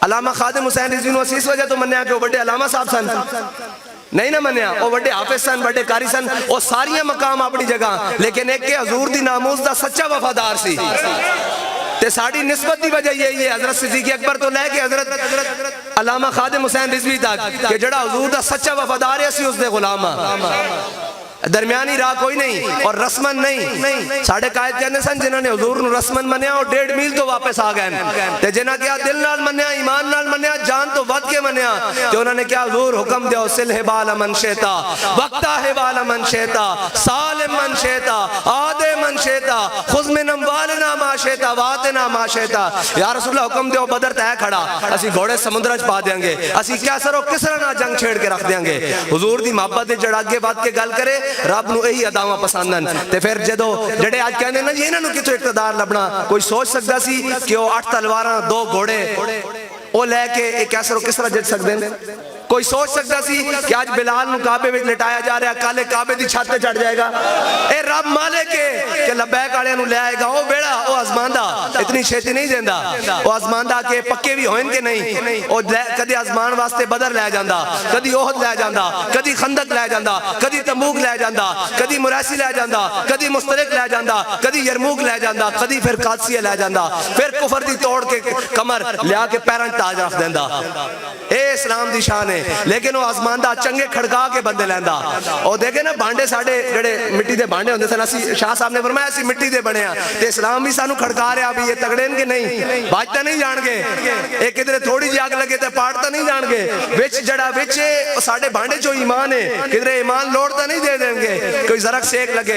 अल्लामा खादिम हुसैन रिजवी नूं असीं इस वजह तो मन्निया कि वो बड़े अलामा साहब सन, नहीं ना मन्निया, वो बड़े हाफिज सन, बड़े कारी सन, वो सारियां मकाम अपनी जगह, लेकिन एक के हजूर दी नामूस दा सच्चा वफादार सी। ते साड़ी निस्बत की वजह यही है हजरत सिद्दीक़ अकबर तो लैके हजरत अल्लामा खादिम हुसैन रिजवी तक कि जड़ा हजूर दा सच्चा वफादार है, असीं उसदे गुलाम हां। दरमियानी राह कोई नहीं और रस्मन नहीं। साढ़े कायद कहने सन जिन्होंने हुजूर नूं रस्मन मनिया और 1.5 मील तो वापस आ गए, ते जिन्हां क्या दिल नाल मनिया, ईमान नाल मनिया, जान तो वध के मनिया, ते उन्होंने क्या हुजूर हुक्म दिया सिल बाल मन शेता, वक्ता है बाल मन शेता, सालिम मन शेता, आदे मन शेता, खुद में नमवालना माशेता, वातना माशेता। या रसूलल्लाह हुक्म दियो बदर तय खड़ा, असी घोड़े समुद्र च पा देंगे, असी कैसर किसरा ना जंग छेड़ के रख देंगे। हुजूर दी मोहब्बत दे जड़ा अगे वध के गल करे, रब नूं यही अदावां पसंद हैं। ते फिर जदों जड़े अज कहंदे ना जी इन्हां नूं किथों इक़्तिदार लभना, कोई सोच सकदा सी कि वो 8 तलवारां 2 घोड़े वो लैके एक कैसर किसरा जित सकदे हैं? कोई सोच सकता सी कि आज बिलाल नूं काबे विच लिटाया जा रहा, कल काबे दी छत ते चढ़ जाएगा? ए रब मालिक है कि लबैक वालियां नूं ले आएगा, वो बेड़ा वो आजमांदा, इतनी छेती नहीं देंदा, वो आजमांदा के पक्के भी होन के नहीं, वो कदी आजमान वास्ते बदर ले जांदा, कदी ओहद ले जांदा, कदी खंदक ले जांदा, कदी तंबूक ले जांदा, कदी मुरासी ले जांदा, कदी मुस्तलिक ले जांदा, कदी यरमूक ले जांदा, कदी फिर कादसिया ले जांदा, फिर कुफर दी तोड़ के कमर लिया के पैरां ताज रख देंदा। ए इस्लाम दी शान है। लेकिन वो आजमानदा चंगे खड़का के बंदे लैंदा। और देखे ना भांडे साडे जेड़े मिट्टी दे भांडे होंदे सन, असी शाह साहब ने फरमाया असी मिट्टी दे बने हैं, ते इस्लाम भी सानू खड़का रहा भी ये तगड़े के नहीं, बाजता नहीं जाणगे, एक किधरे थोड़ी जी अग लगे ते पाड़ता नहीं जाणगे, विच जड़ा विच साडे भांडे चो ईमान है, किधरे ईमान लोड़ता नहीं दे देंगे, कोई जरक सेक लगे